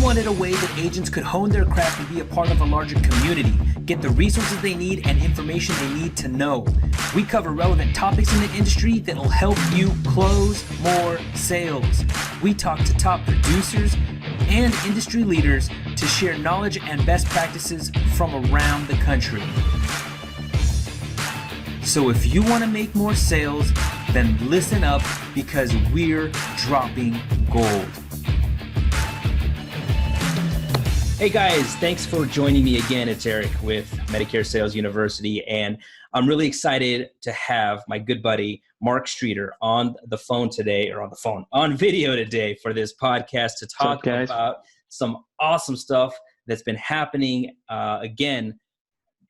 wanted a way that agents could hone their craft and be a part of a larger community, get the resources they need and information they need to know. We cover relevant topics in the industry that will help you close more sales. We talk to top producers and industry leaders to share knowledge and best practices from around the country. So if you want to make more sales, then listen up, because we're dropping gold. Hey guys, thanks for joining me again. It's Eric with Medicare Sales University, and I'm really excited to have my good buddy Mark Streeter on the phone today, or on video today for this podcast to talk about some awesome stuff that's been happening. Again,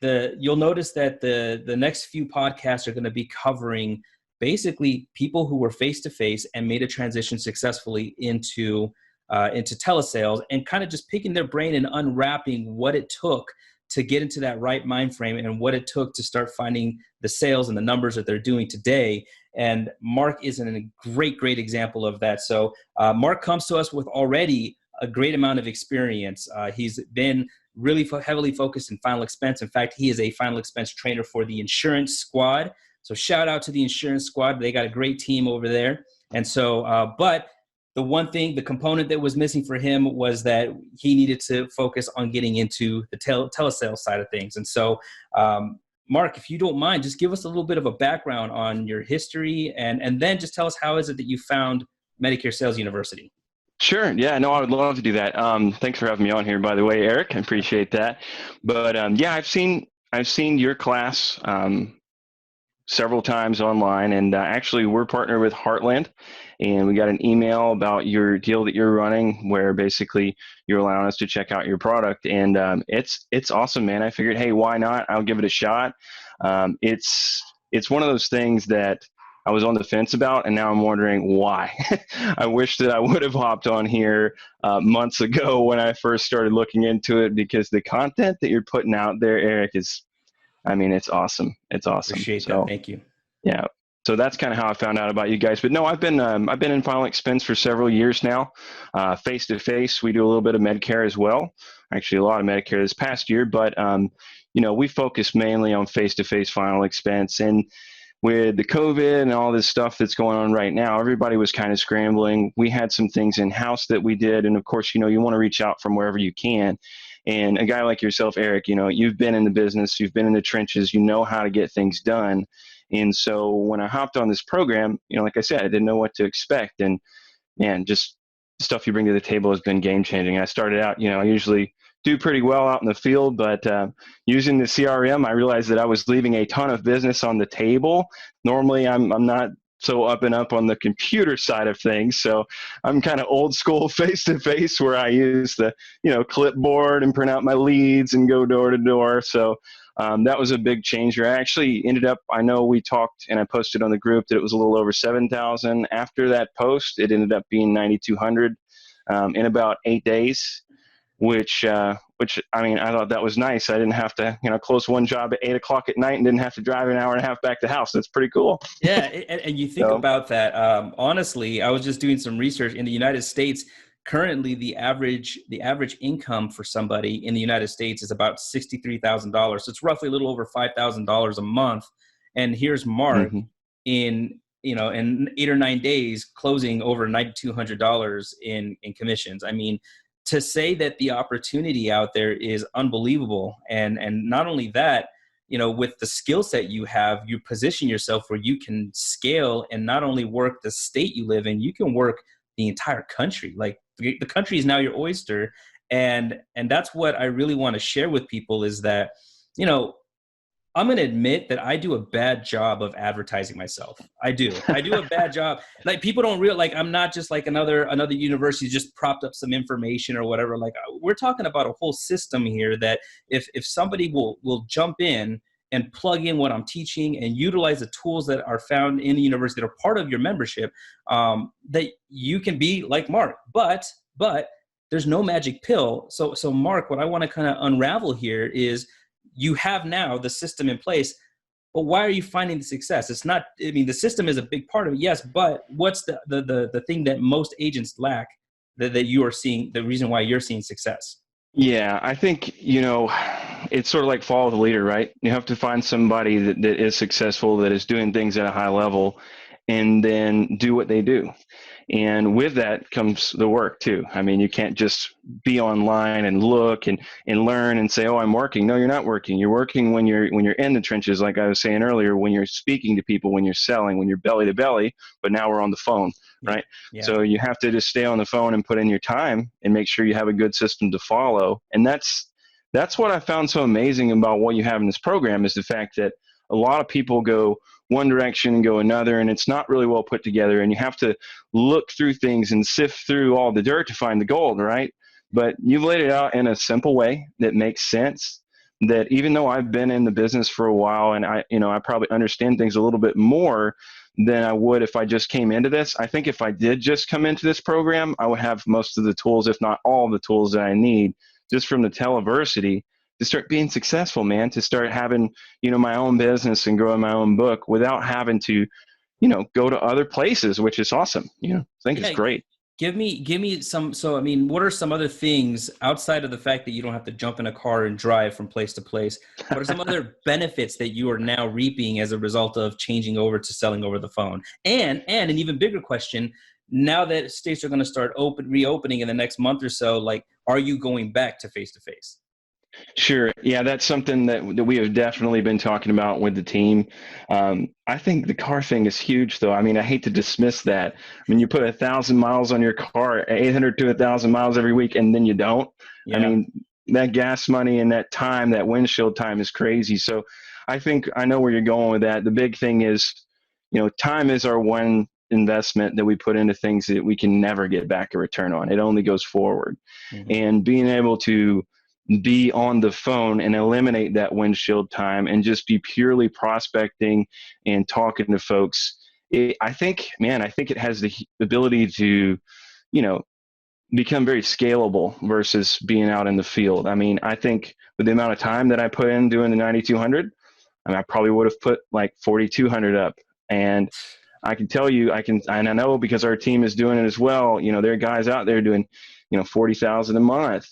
you'll notice that the next few podcasts are going to be covering basically people who were face-to-face and made a transition successfully into telesales, and kind of just picking their brain and unwrapping what it took to get into that right mind frame and what it took to start finding the sales and the numbers that they're doing today. And Mark is a great example of that. So Mark comes to us with already a great amount of experience. He's been really heavily focused in final expense. In fact, he is a final expense trainer for the insurance squad. So shout out to the insurance squad. They got a great team over there. And so, but the component that was missing for him was that he needed to focus on getting into the telesales side of things. And so, Mark, if you don't mind, just give us a little bit of a background on your history, and then just tell us how is it that you found Medicare Sales University? Sure. Yeah, no, I would love to do that. Thanks for having me on here, by the way, Eric. I appreciate that. But yeah, I've seen your class several times online, and actually we're partnered with Heartland, and we got an email about your deal that you're running where basically you're allowing us to check out your product, and it's awesome, man. I figured, hey, why not? I'll give it a shot. It's one of those things that I was on the fence about, and now I'm wondering why. I wish that I would have hopped on here months ago when I first started looking into it, because the content that you're putting out there, Eric, it's awesome. It's awesome. Appreciate that. Thank you. Yeah. So that's kind of how I found out about you guys. But no, I've been in final expense for several years now. Face to face, we do a little bit of Medicare as well. Actually, a lot of Medicare this past year. But we focus mainly on face to face final expense. And with the COVID and all this stuff that's going on right now, everybody was kind of scrambling. We had some things in house that we did, and of course, you want to reach out from wherever you can. And a guy like yourself, Eric, you've been in the business, you've been in the trenches, you know how to get things done. And so when I hopped on this program, like I said, I didn't know what to expect. And man, just the stuff you bring to the table has been game changing. I started out, I usually do pretty well out in the field, but using the CRM, I realized that I was leaving a ton of business on the table. Normally, I'm not so up and up on the computer side of things. So I'm kind of old school face to face, where I use the, clipboard and print out my leads and go door to door. So that was a big changer. I actually ended up, I know we talked and I posted on the group that it was a little over 7,000. After that post, it ended up being 9,200 in about 8 days, which I thought that was nice. I didn't have to, close one job at 8 o'clock at night and didn't have to drive an hour and a half back to the house. That's pretty cool. Yeah. And you think about that. Honestly, I was just doing some research in the United States. Currently, the average income for somebody in the United States is about $63,000. So it's roughly a little over $5,000 a month. And here's Mark in 8 or 9 days closing over $9,200 in commissions. I mean, to say that the opportunity out there is unbelievable. And not only that, with the skill set you have, you position yourself where you can scale and not only work the state you live in, you can work the entire country. Like the country is now your oyster. And that's what I really want to share with people is that, I'm going to admit that I do a bad job of advertising myself. I do a bad job. Like people don't realize, I'm not just like another university just propped up some information or whatever. Like we're talking about a whole system here that if somebody will jump in and plug in what I'm teaching and utilize the tools that are found in the university that are part of your membership, that you can be like Mark. But there's no magic pill. So Mark, what I want to kind of unravel here is you have now the system in place, but why are you finding the success? It's not, the system is a big part of it, yes, but what's the thing that most agents lack that you are seeing, the reason why you're seeing success? Yeah, I think, it's sort of like follow the leader, right? You have to find somebody that is successful, that is doing things at a high level, and then do what they do. And with that comes the work too. I mean, you can't just be online and look and learn and say, "Oh, I'm working." No, you're not working. You're working when you're in the trenches, like I was saying earlier, when you're speaking to people, when you're selling, when you're belly to belly. But now we're on the phone, Yeah. right? Yeah. So you have to just stay on the phone and put in your time and make sure you have a good system to follow. And that's what I found so amazing about what you have in this program, is the fact that a lot of people go one direction and go another, and it's not really well put together, and you have to look through things and sift through all the dirt to find the gold, right? But you've laid it out in a simple way that makes sense, that even though I've been in the business for a while, and I probably understand things a little bit more than I would if I just came into this. I think if I did just come into this program, I would have most of the tools, if not all the tools that I need, just from the televersity, to start being successful, man, to start having, my own business and growing my own book without having to, go to other places, which is awesome. I think it's Yeah. great. Give me some. So, I mean, what are some other things outside of the fact that you don't have to jump in a car and drive from place to place? What are some other benefits that you are now reaping as a result of changing over to selling over the phone? And an even bigger question, now that states are going to start reopening in the next month or so, like, are you going back to face to face? Sure. Yeah, that's something that we have definitely been talking about with the team. I think the car thing is huge, though. I mean, I hate to dismiss that. I mean, you put 1,000 miles on your car, 800 to 1,000 miles every week, and then you don't. I Yeah. mean, that gas money and that time, that windshield time is crazy. So I think I know where you're going with that. The big thing is, time is our one investment that we put into things that we can never get back a return on. It only goes forward. Hmm. And being able to be on the phone and eliminate that windshield time and just be purely prospecting and talking to folks. I think, man, I think it has the ability to, you know, become very scalable versus being out in the field. I mean, I think with the amount of time that I put in doing the 9,200, I mean, I probably would have put like 4,200 up. And I can tell you, and I know because our team is doing it as well. There are guys out there doing, 40,000 a month,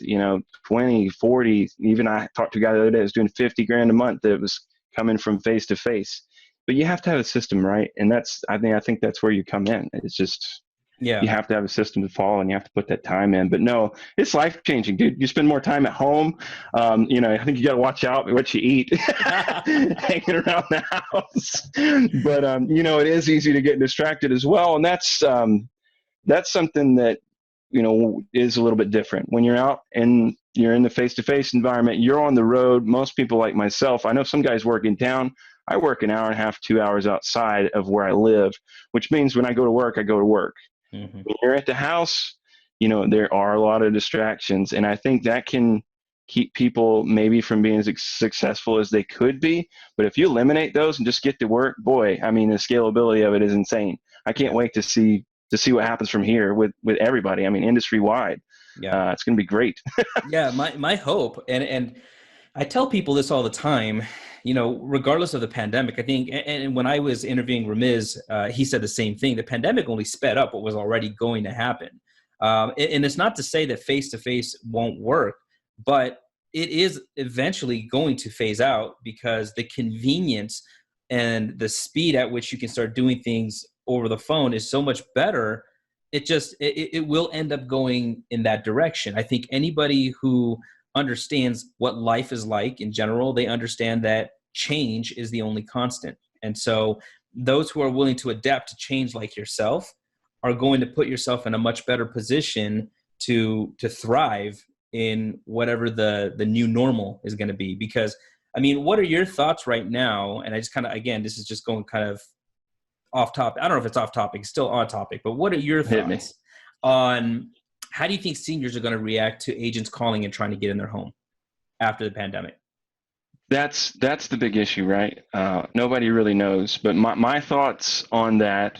20, 40. Even I talked to a guy the other day that was doing 50 grand a month that was coming from face to face. But you have to have a system, right? And I think that's where you come in. It's just, you Yeah. have to have a system to follow and you have to put that time in. But no, it's life changing, dude. You spend more time at home. I think you got to watch out what you eat hanging around the house. But, it is easy to get distracted as well. And that's something that, is a little bit different. When you're out and you're in the face-to-face environment, you're on the road. Most people like myself, I know some guys work in town. I work an hour and a half, 2 hours outside of where I live, which means when I go to work, I go to work. Hmm. When you're at the house, there are a lot of distractions. And I think that can keep people maybe from being as successful as they could be. But if you eliminate those and just get to work, boy, I mean, the scalability of it is insane. I can't Yeah. wait to see what happens from here with everybody. I mean, industry wide. Yeah. It's going to be great. Yeah. My hope, and I tell people this all the time, regardless of the pandemic, I think, and when I was interviewing Ramiz, he said the same thing. The pandemic only sped up what was already going to happen. And it's not to say that face-to-face won't work, but it is eventually going to phase out because the convenience and the speed at which you can start doing things over the phone is so much better. It will end up going in that direction. I think anybody who understands what life is like in general, they understand that change is the only constant. And so those who are willing to adapt to change like yourself are going to put yourself in a much better position to thrive in whatever the new normal is going to be. Because I mean, what are your thoughts right now? And I just kind of, again, this is just going kind of off topic. I don't know if it's off topic, it's still on topic, but what are your Hit me. thoughts on how do you think seniors are going to react to agents calling and trying to get in their home after the pandemic? That's the big issue, right? Nobody really knows. But my thoughts on that,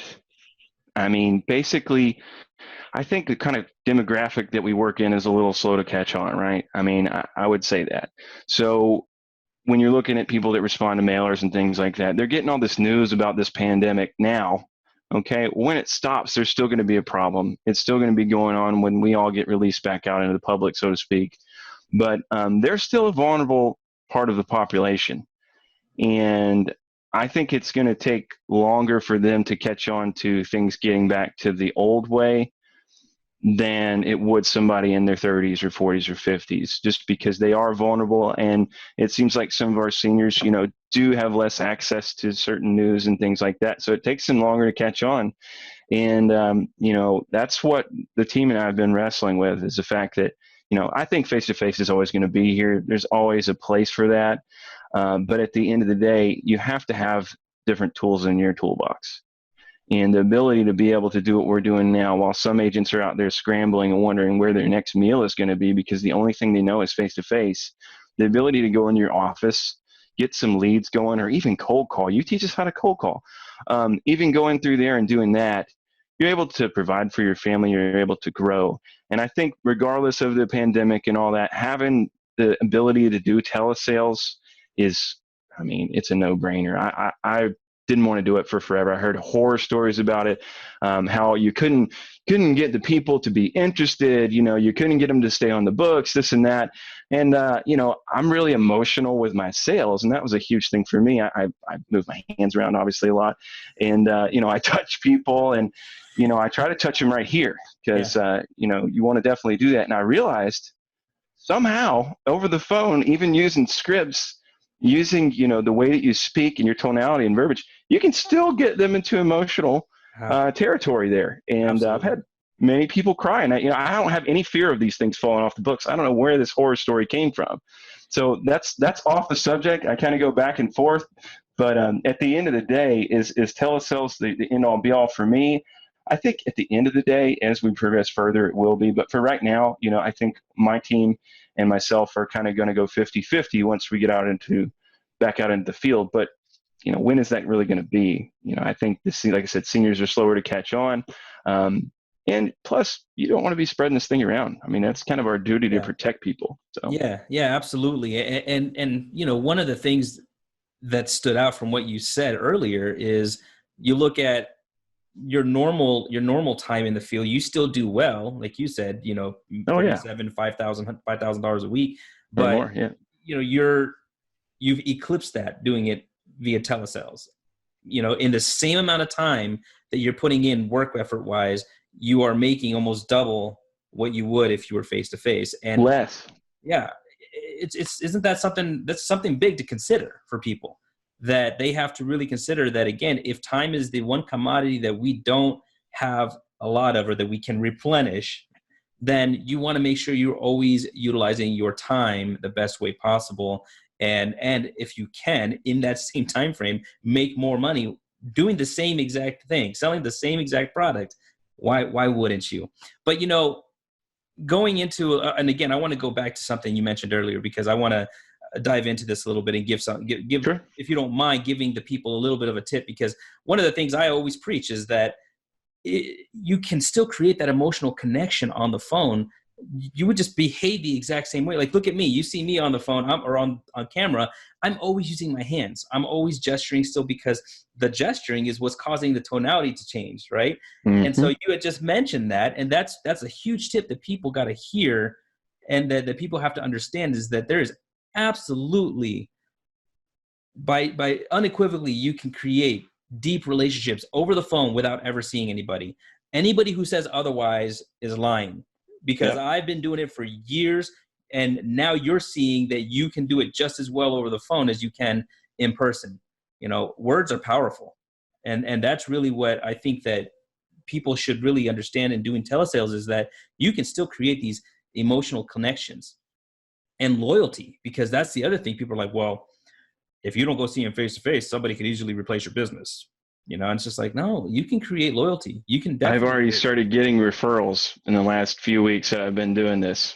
I mean, basically, I think the kind of demographic that we work in is a little slow to catch on, right? I mean, I would say that. So when you're looking at people that respond to mailers and things like that, they're getting all this news about this pandemic now, Okay. When it stops, there's still going to be a problem. It's still going to be going on when we all get released back out into the public, so to speak. But they're still a vulnerable part of the population. And I think it's going to take longer for them to catch on to things getting back to the old way than it would somebody in their 30s or 40s or 50s, just because they are vulnerable. And it seems like some of our seniors, do have less access to certain news and things like that. So it takes them longer to catch on. And, that's what the team and I have been wrestling with, is the fact that, I think face-to-face is always going to be here. There's always a place for that. But at the end of the day, you have to have different tools in your toolbox. And the ability to be able to do what we're doing now, while some agents are out there scrambling and wondering where their next meal is going to be because the only thing they know is face-to-face, the ability to go in your office, get some leads going, or even cold call. You teach us how to cold call. Even going through there and doing that, you're able to provide for your family, you're able to grow. And I think regardless of the pandemic and all that, having the ability to do telesales is, it's a no-brainer. I didn't want to do it for forever. I heard horror stories about it, how you couldn't get the people to be interested. You couldn't get them to stay on the books, this and that. And, I'm really emotional with my sales, and that was a huge thing for me. I move my hands around obviously a lot, and, I touch people, and, I try to touch them right here because, you want to definitely do that. And I realized somehow over the phone, even using scripts, using, the way that you speak and your tonality and verbiage, you can still get them into emotional territory there. And I've had many people cry, and I don't have any fear of these things falling off the books. I don't know where this horror story came from. So that's off the subject. I kind of go back and forth, but at the end of the day, is telesales the end all be all for me? I think at the end of the day, as we progress further, it will be. But for right now, I think my team and myself are kind of going to go 50-50 once we get back out into the field. But, when is that really going to be? I think like I said, seniors are slower to catch on. And plus, you don't want to be spreading this thing around. That's kind of our duty to protect people. So Yeah, absolutely. And one of the things that stood out from what you said earlier is you look at your normal time in the field, you still do well, like you said, $5,000 a week, but or more, you've eclipsed that doing it via telesales. In the same amount of time that you're putting in work effort wise, you are making almost double what you would if you were face to face, and less. Yeah, isn't that something big to consider for people? That they have to really consider that, again, if time is the one commodity that we don't have a lot of or that we can replenish, then you want to make sure you're always utilizing your time the best way possible. And if you can, in that same time frame, make more money doing the same exact thing, selling the same exact product. Why wouldn't you? But, going into, and again, I want to go back to something you mentioned earlier, because I want to dive into this a little bit and give Sure. If you don't mind, giving the people a little bit of a tip, because one of the things I always preach is that you can still create that emotional connection on the phone. You would just behave the exact same way. Like, look at me. You see me on the phone or on camera. I'm always using my hands. I'm always gesturing still, because the gesturing is what's causing the tonality to change, right? Mm-hmm. And so you had just mentioned that, and that's a huge tip that people got to hear, and that people have to understand, is that there is absolutely, by unequivocally, you can create deep relationships over the phone without ever seeing anybody. Anybody who says otherwise is lying, because I've been doing it for years, and now you're seeing that you can do it just as well over the phone as you can in person. Words are powerful, and that's really what I think that people should really understand in doing telesales, is that you can still create these emotional connections and loyalty, because that's the other thing. People are like, well, if you don't go see him face to face, somebody could easily replace your business. And it's just like, no, you can create loyalty. You can definitely. I've already started getting referrals in the last few weeks that I've been doing this.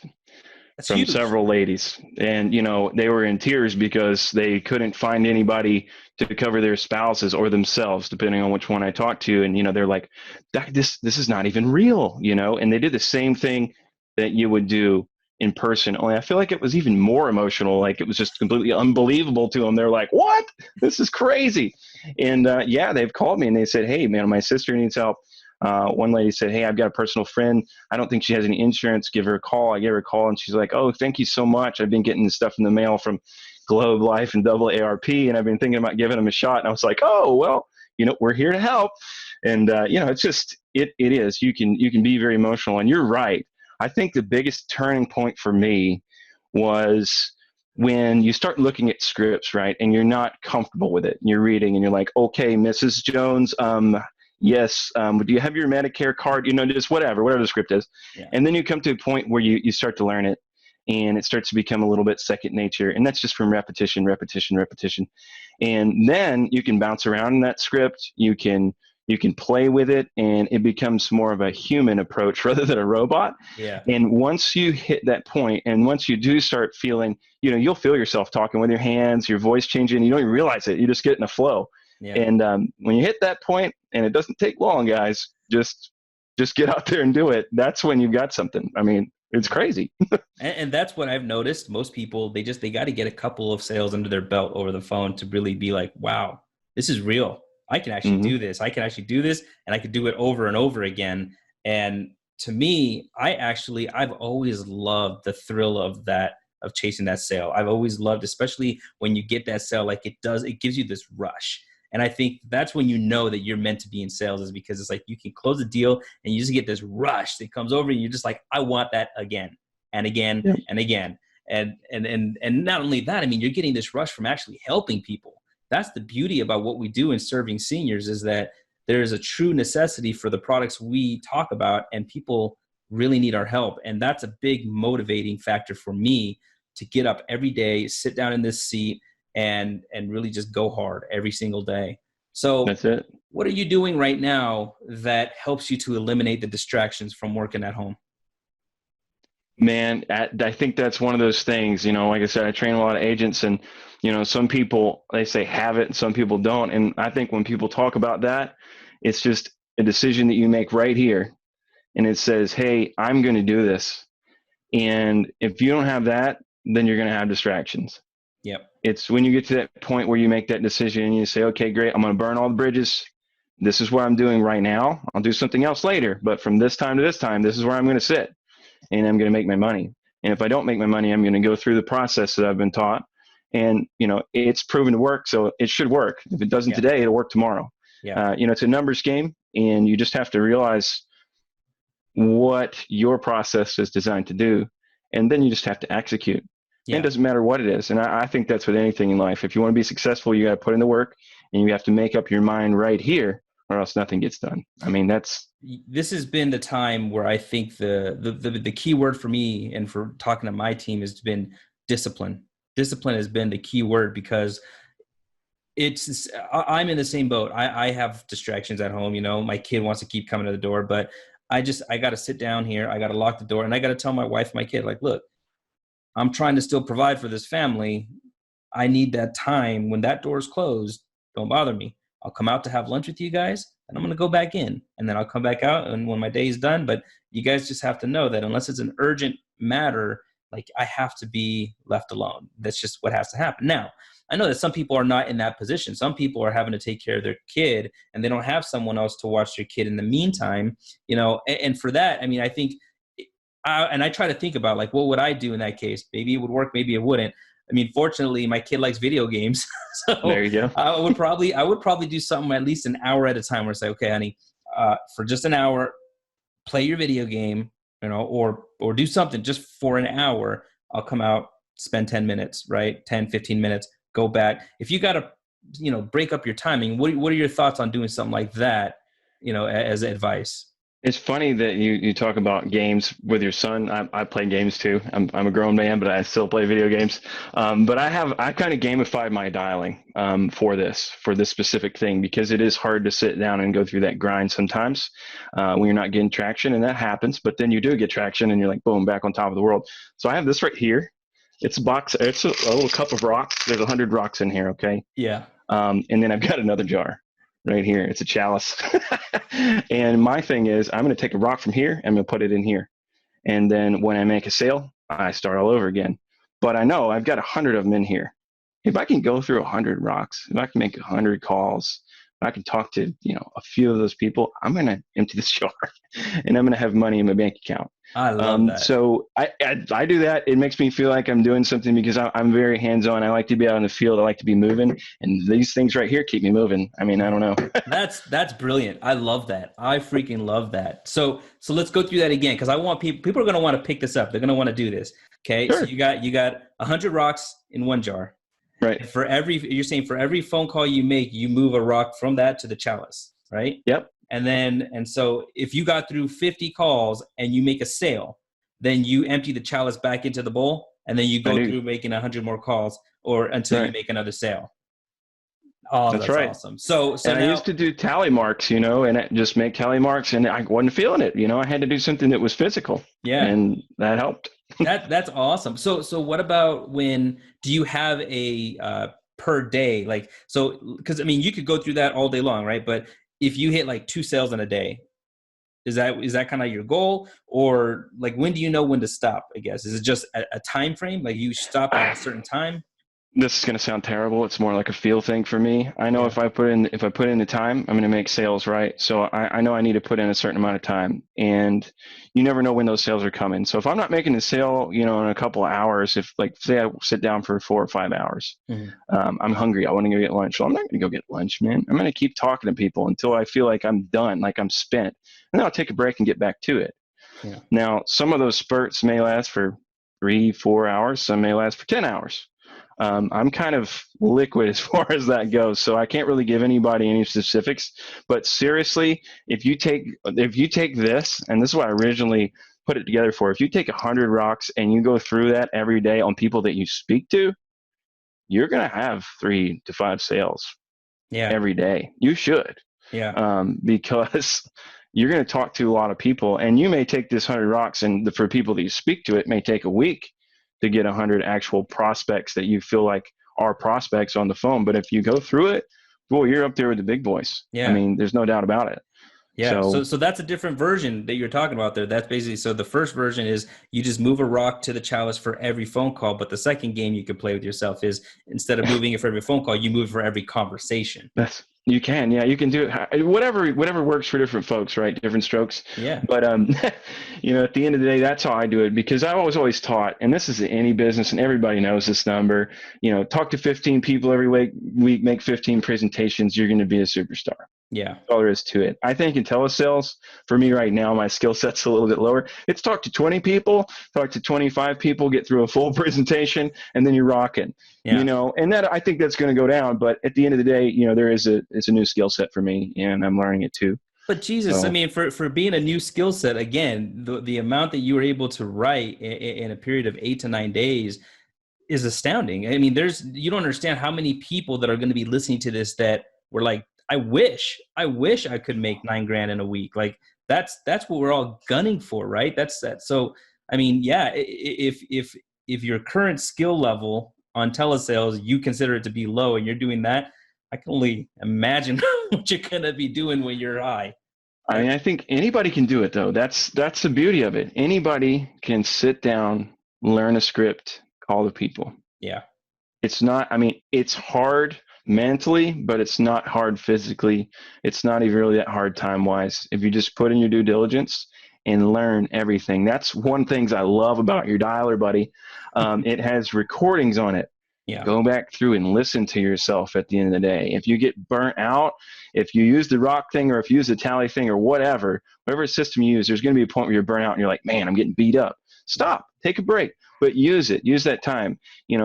That's from huge. Several ladies. And, they were in tears because they couldn't find anybody to cover their spouses or themselves, depending on which one I talked to. And, they're like, this is not even real, and they did the same thing that you would do in person. Only I feel like it was even more emotional. Like, it was just completely unbelievable to them. They're like, what? This is crazy. And yeah, they've called me and they said, hey, man, my sister needs help. One lady said, hey, I've got a personal friend. I don't think she has any insurance. Give her a call. I gave her a call and she's like, oh, thank you so much. I've been getting this stuff in the mail from Globe Life and Double ARP, and I've been thinking about giving them a shot. And I was like, oh, well, we're here to help. And, it's just, it is, you can be very emotional, and you're right. I think the biggest turning point for me was when you start looking at scripts, right, and you're not comfortable with it. And you're reading and you're like, okay, Mrs. Jones, yes, do you have your Medicare card? Just whatever the script is. Yeah. And then you come to a point where you start to learn it, and it starts to become a little bit second nature. And that's just from repetition. And then you can bounce around in that script. You can play with it, and it becomes more of a human approach rather than a robot. Yeah. And once you hit that point, and once you do start feeling, you'll feel yourself talking with your hands, your voice changing. You don't even realize it. You just get in a flow. Yeah. And when you hit that point, and it doesn't take long, guys, just get out there and do it. That's when you've got something. I mean, it's crazy. And that's what I've noticed. Most people, they got to get a couple of sales under their belt over the phone to really be like, wow, this is real. I can actually do this. I can actually do this, and I could do it over and over again. And to me, I've always loved the thrill of chasing that sale. I've always loved, especially when you get that sale, like it gives you this rush. And I think that's when you know that you're meant to be in sales, is because it's like you can close a deal and you just get this rush that comes over and you're just like, I want that again and again and again. And not only that, I mean, you're getting this rush from actually helping people. That's the beauty about what we do in serving seniors, is that there is a true necessity for the products we talk about, and people really need our help. And that's a big motivating factor for me to get up every day, sit down in this seat, and really just go hard every single day. So that's it. What are you doing right now that helps you to eliminate the distractions from working at home? Man, I think that's one of those things, like I said, I train a lot of agents, and, some people, they say have it and some people don't. And I think when people talk about that, it's just a decision that you make right here. And it says, hey, I'm going to do this. And if you don't have that, then you're going to have distractions. Yep. It's when you get to that point where you make that decision and you say, okay, great, I'm going to burn all the bridges. This is what I'm doing right now. I'll do something else later. But from this time to this time, this is where I'm going to sit, and I'm going to make my money. And if I don't make my money, I'm going to go through the process that I've been taught. And, it's proven to work, so it should work. If it doesn't today, it'll work tomorrow. Yeah. It's a numbers game, and you just have to realize what your process is designed to do. And then you just have to execute. Yeah. It doesn't matter what it is. And I think that's with anything in life. If you want to be successful, you got to put in the work, and you have to make up your mind right here, or else nothing gets done. I mean, this has been the time where I think the key word for me and for talking to my team has been discipline. Discipline has been the key word, because I'm in the same boat. I have distractions at home. My kid wants to keep coming to the door, but I got to sit down here. I got to lock the door, and I got to tell my wife, my kid, like, look, I'm trying to still provide for this family. I need that time. When that door is closed, don't bother me. I'll come out to have lunch with you guys, and I'm going to go back in, and then I'll come back out and when my day is done. But you guys just have to know that unless it's an urgent matter, like, I have to be left alone. That's just what has to happen. Now, I know that some people are not in that position. Some people are having to take care of their kid, and they don't have someone else to watch their kid in the meantime, and for that, I mean, I think, I try to think about, like, what would I do in that case? Maybe it would work, maybe it wouldn't. I mean, fortunately, my kid likes video games. So there you go. I would probably do something at least an hour at a time, where I say, okay, honey, for just an hour, play your video game, or do something just for an hour. I'll come out, spend 10 minutes, right? 10, 15 minutes, go back. If you got to, break up your timing, what are your thoughts on doing something like that, as advice? It's funny that you talk about games with your son. I play games too. I'm a grown man, but I still play video games. But I kind of gamified my dialing for this specific thing, because it is hard to sit down and go through that grind sometimes when you're not getting traction, and that happens. But then you do get traction, and you're like, boom, back on top of the world. So I have this right here. It's a box. It's a little cup of rocks. There's 100 rocks in here. Okay. Yeah. And then I've got another jar right here. It's a chalice. And my thing is, I'm going to take a rock from here and I'm going to put it in here. And then when I make a sale, I start all over again. But I know I've got 100 of them in here. if I can go through 100 rocks, if I can make 100 calls, if I can talk to, a few of those people, I'm going to empty the jar and I'm going to have money in my bank account. I love that. So I do that. It makes me feel like I'm doing something because I'm very hands-on. I like to be out in the field. I like to be moving, and these things right here keep me moving. I mean, I don't know. That's brilliant. I love that. I freaking love that. So let's go through that again, because I want people are going to want to pick this up. They're going to want to do this. Okay. So Sure. you got 100 rocks in one jar. Right. And you're saying for every phone call you make, you move a rock from that to the chalice, right? Yep. And so if you got through 50 calls and you make a sale, then you empty the chalice back into the bowl, and then you I go do. through making 100 more calls or until you Right. make another sale. Oh, That's that's right. awesome. So And I now, used to do tally marks, and just make tally marks, and I wasn't feeling it. I had to do something that was physical, yeah, and that helped. that's awesome. So what about when do you have a per day? Like, so, because I mean, you could go through that all day long, right? But if you hit like 2 sales in a day, is that kind of your goal, or like when do you know when to stop? I guess, is it just a time frame? Like you stop at a certain time? This is going to sound terrible. It's more like a feel thing for me. I know Yeah. if I put in the time, I'm going to make sales, right? So I know I need to put in a certain amount of time, and you never know when those sales are coming. So if I'm not making a sale, in a couple of hours, if like say I sit down for 4 or 5 hours, Mhm. I'm hungry. I want to go get lunch. Well, I'm not going to go get lunch, man. I'm going to keep talking to people until I feel like I'm done, like I'm spent, and then I'll take a break and get back to it. Yeah. Now, some of those spurts may last for 3, 4 hours. Some may last for 10 hours. I'm kind of liquid as far as that goes, so I can't really give anybody any specifics. But seriously, if you take this, and this is what I originally put it together for, if you take 100 rocks and you go through that every day on people that you speak to, you're going to have 3 to 5 sales Yeah. every day. You should, Yeah. because you're going to talk to a lot of people, and you may take this 100 rocks, and for people that you speak to, it may take a week to get 100 actual prospects that you feel like are prospects on the phone. But if you go through it, boy, you're up there with the big boys. I Yeah. mean, there's no doubt about it. Yeah, so So so that's a different version that you're talking about there. That's basically, so the first version is you just move a rock to the chalice for every phone call, but the second game you could play with yourself is instead of moving it for every phone call, you move it for every conversation. you can, yeah, you can do it. Whatever works for different folks, right? Different strokes. Yeah. But at the end of the day, that's how I do it, because I was always taught, and this is any business, and everybody knows this number. Talk to 15 people every week, make 15 presentations. You're going to be a superstar. Yeah. All there is to it. I think in telesales, for me right now, my skill set's a little bit lower. It's talk to 20 people, talk to 25 people, get through a full presentation, and then you're rocking. Yeah. And that, I think that's going to go down. But at the end of the day, it's a new skill set for me, and I'm learning it too. But Jesus, I So mean, for being a new skill set, again, the amount that you were able to write in a period of 8 to 9 days is astounding. I mean, you don't understand how many people that are going to be listening to this that were like, I wish I could make 9 grand in a week. Like that's what we're all gunning for, right? That's that. So, I mean, yeah, if your current skill level on telesales, you consider it to be low and you're doing that, I can only imagine what you're going to be doing when you're high. I mean, I think anybody can do it, though. That's the beauty of it. Anybody can sit down, learn a script, call the people. Yeah. It's not, I mean, it's hard mentally, but it's not hard physically. It's not even really that hard time wise. If you just put in your due diligence and learn everything. That's one things I love about your dialer, buddy. It has recordings on it. Yeah. Go back through and listen to yourself at the end of the day. If you get burnt out, if you use the rock thing, or if you use the tally thing, or whatever system you use, there's going to be a point where you're burnt out and you're like, man, I'm getting beat up. Stop, take a break, but use that time.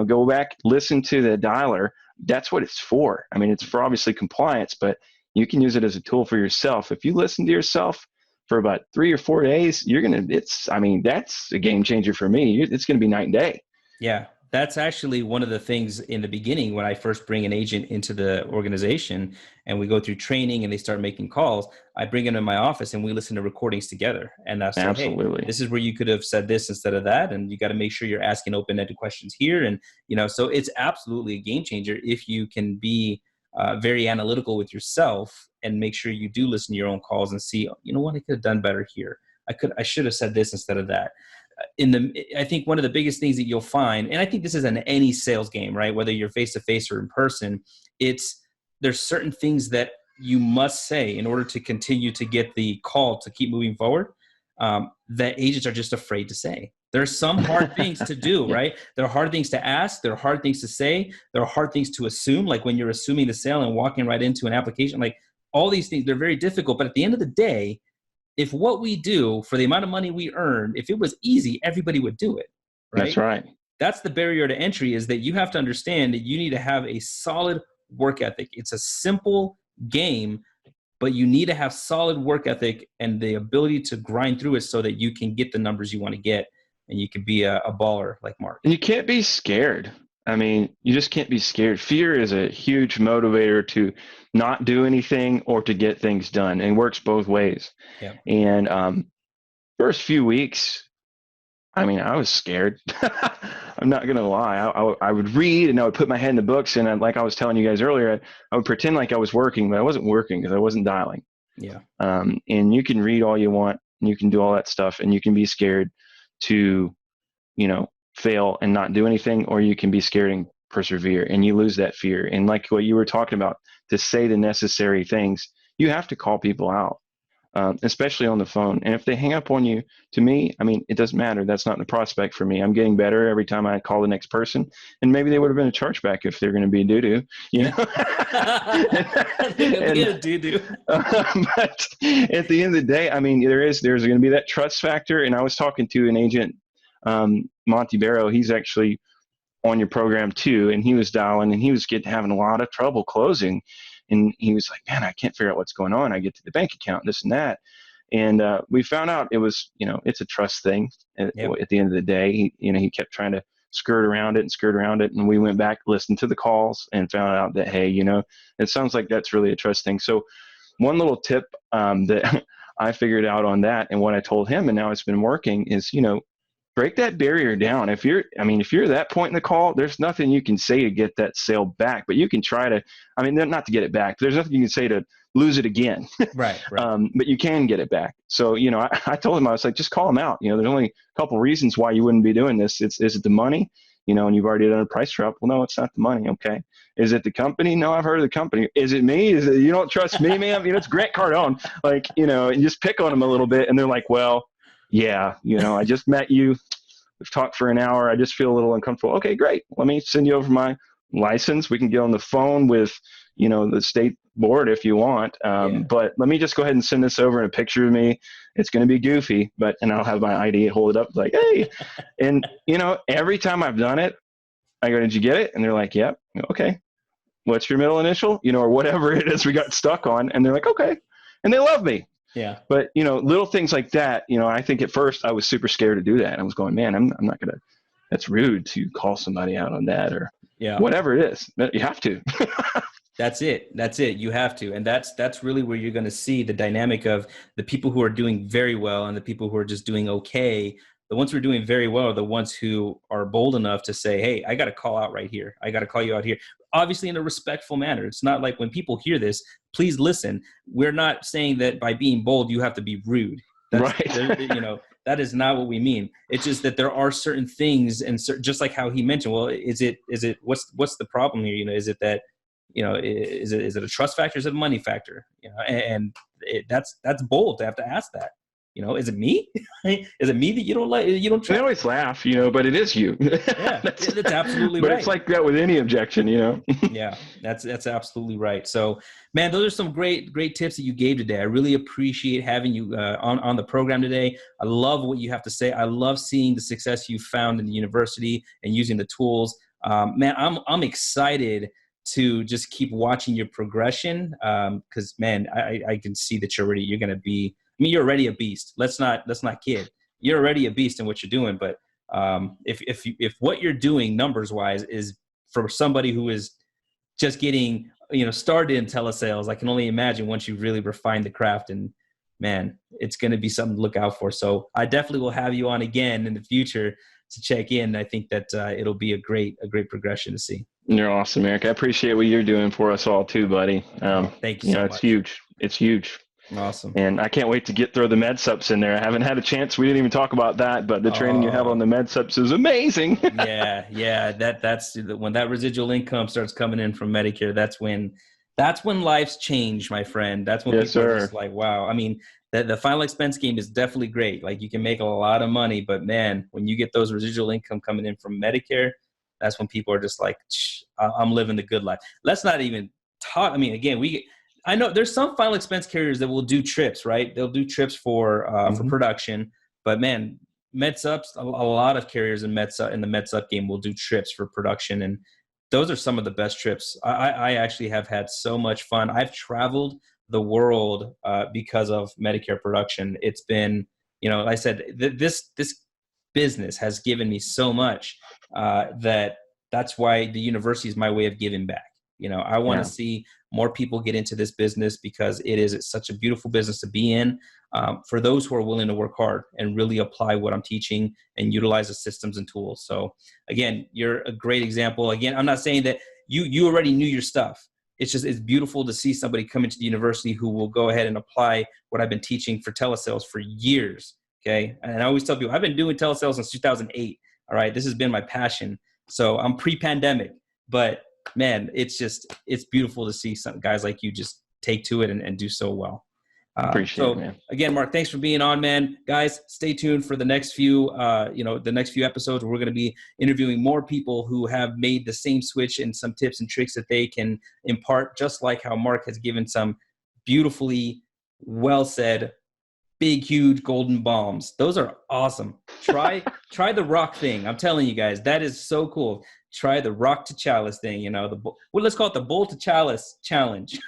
Go back, listen to the dialer. That's what it's for. I mean, it's for obviously compliance, but you can use it as a tool for yourself. If you listen to yourself for about 3 or 4 days, that's a game changer for me. It's going to be night and day. Yeah, that's actually one of the things in the beginning when I first bring an agent into the organization and we go through training and they start making calls. I bring them in my office and we listen to recordings together. And I say, hey, Absolutely. this is where you could have said this instead of that. And you got to make sure you're asking open-ended questions here. And, so it's absolutely a game changer if you can be very analytical with yourself and make sure you do listen to your own calls and see, you know what, I could have done better here. I should have said this instead of that. I think one of the biggest things that you'll find, and I think this is in any sales game, right? Whether you're face to face or in person, there's certain things that you must say in order to continue to get the call to keep moving forward, that agents are just afraid to say. There are some hard things to do, Yeah. right? There are hard things to ask. There are hard things to say. There are hard things to assume, like when you're assuming the sale and walking right into an application. Like all these things, they're very difficult. But at the end of the day, if what we do for the amount of money we earn, if it was easy, everybody would do it, That's right? right. That's the barrier to entry, is that you have to understand that you need to have a solid work ethic. It's a simple game, but you need to have solid work ethic and the ability to grind through it so that you can get the numbers you want to get and you can be a baller like Mark. And you can't be scared. I mean, you just can't be scared. Fear is a huge motivator to not do anything or to get things done, and works both ways. Yeah. And first few weeks, I mean, I was scared. I'm not going to lie. I would read and I would put my head in the books. And like I was telling you guys earlier, I would pretend like I was working, but I wasn't working because I wasn't dialing. Yeah. And you can read all you want and you can do all that stuff and you can be scared to, fail and not do anything, or you can be scared and persevere and you lose that fear. And like what you were talking about, to say the necessary things, you have to call people out. Especially on the phone. And if they hang up on you, to me, I mean, it doesn't matter. That's not the prospect for me. I'm getting better every time I call the next person. And maybe they would have been a chargeback if they're going to be a doo-doo, But at the end of the day, I mean, there's going to be that trust factor. And I was talking to an agent, Monty Barrow. He's actually on your program too. And he was dialing and he was having a lot of trouble closing. And he was like, man, I can't figure out what's going on. I get to the bank account, this and that. And we found out it was, it's a trust thing. At the end of the day, he kept trying to skirt around it. And we went back, listened to the calls and found out that, hey, it sounds like that's really a trust thing. So one little tip that I figured out on that and what I told him, and now it's been working, is, break that barrier down. If you're at that point in the call, there's nothing you can say to get that sale back, but you can try to, not to get it back. There's nothing you can say to lose it again. Right. But you can get it back. So, I told him, I was like, just call them out. There's only a couple reasons why you wouldn't be doing this. Is it the money? And you've already done a price drop. Well, no, it's not the money. Okay. Is it the company? No, I've heard of the company. Is it me? Is it, you don't trust me, man? It's Grant Cardone. And just pick on them a little bit. And they're like, well, yeah, I just met you. We've talked for an hour. I just feel a little uncomfortable. Okay, great. Let me send you over my license. We can get on the phone with, the state board if you want. But let me just go ahead and send this over in a picture of me. It's going to be goofy, and I'll have my ID, hold it up like, hey. And, every time I've done it, I go, did you get it? And they're like, yep. Okay. What's your middle initial? Or whatever it is we got stuck on. And they're like, okay. And they love me. Yeah. But, little things like that, I think at first I was super scared to do that. I was going, man, I'm not going to, that's rude to call somebody out on that or whatever it is. You have to. That's it. You have to. And that's really where you're going to see the dynamic of the people who are doing very well and the people who are just doing okay. The ones who are doing very well are the ones who are bold enough to say, hey, I got to call out right here. I got to call you out here. Obviously in a respectful manner. It's not like when people hear this, please listen. We're not saying that by being bold, you have to be rude. Right. That is not what we mean. It's just that there are certain things, and just like how he mentioned, well, is it, what's the problem here? Is it that, is it a trust factor? Is it a money factor? That's bold to have to ask that. Is it me? Is it me that you don't like? You don't trust? They always laugh, but it is you. Yeah, that's absolutely but right. But it's like that with any objection, Yeah, that's absolutely right. So, man, those are some great tips that you gave today. I really appreciate having you on the program today. I love what you have to say. I love seeing the success you found in the university and using the tools. Man, I'm excited to just keep watching your progression because, man, I can see that you're going to be. You're already a beast. Let's not kid. You're already a beast in what you're doing. But if what you're doing numbers wise is for somebody who is just getting started in telesales, I can only imagine once you really refine the craft. And man, it's going to be something to look out for. So I definitely will have you on again in the future to check in. I think that it'll be a great progression to see. You're awesome, Eric. I appreciate what you're doing for us all too, buddy. Thank you so much. It's huge. It's huge. Awesome. And I can't wait to throw the MedSups in there. I haven't had a chance. We didn't even talk about that, but the training you have on the MedSups is amazing. Yeah. That's when that residual income starts coming in from Medicare. That's when life's change, my friend. That's when Yes, people are sir. just like, wow. I mean, the final expense game is definitely great. Like you can make a lot of money, but man, when you get those residual income coming in from Medicare, that's when people are just like, I'm living the good life. Let's not even talk. I mean, again, I know there's some final expense carriers that will do trips, right? They'll do trips for production, but man, MedSups, a lot of carriers in the MedSup game will do trips for production, and those are some of the best trips. I actually have had so much fun. I've traveled the world because of Medicare production. It's been, like I said, this business has given me so much that's why the university is my way of giving back. I want to see more people get into this business because it's such a beautiful business to be in, for those who are willing to work hard and really apply what I'm teaching and utilize the systems and tools. So again, you're a great example. Again, I'm not saying that you already knew your stuff. It's beautiful to see somebody come into the university who will go ahead and apply what I've been teaching for telesales for years. Okay. And I always tell people, I've been doing telesales since 2008. All right. This has been my passion. So I'm pre-pandemic, but man, it's beautiful to see some guys like you just take to it and do so well. Appreciate it, man. Again, Mark, thanks for being on, man. Guys, stay tuned for the next few episodes. We're going to be interviewing more people who have made the same switch and some tips and tricks that they can impart, just like how Mark has given some beautifully well said, big, huge golden bombs. Those are awesome. Try the rock thing. I'm telling you guys, that is so cool. Try the rock to chalice thing. Let's call it the bowl to chalice challenge.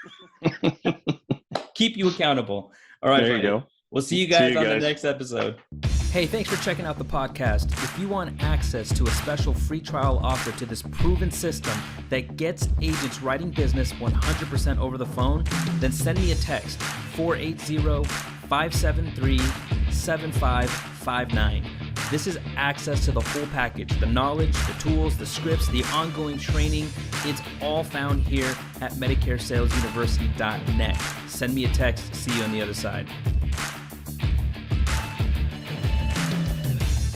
Keep you accountable. All right, there you go. We'll see you guys on the next episode. Hey, thanks for checking out the podcast. If you want access to a special free trial offer to this proven system that gets agents writing business 100% over the phone, then send me a text, 480-573-7559. This is access to the whole package, the knowledge, the tools, the scripts, the ongoing training. It's all found here at MedicareSalesUniversity.net. Send me a text. See you on the other side.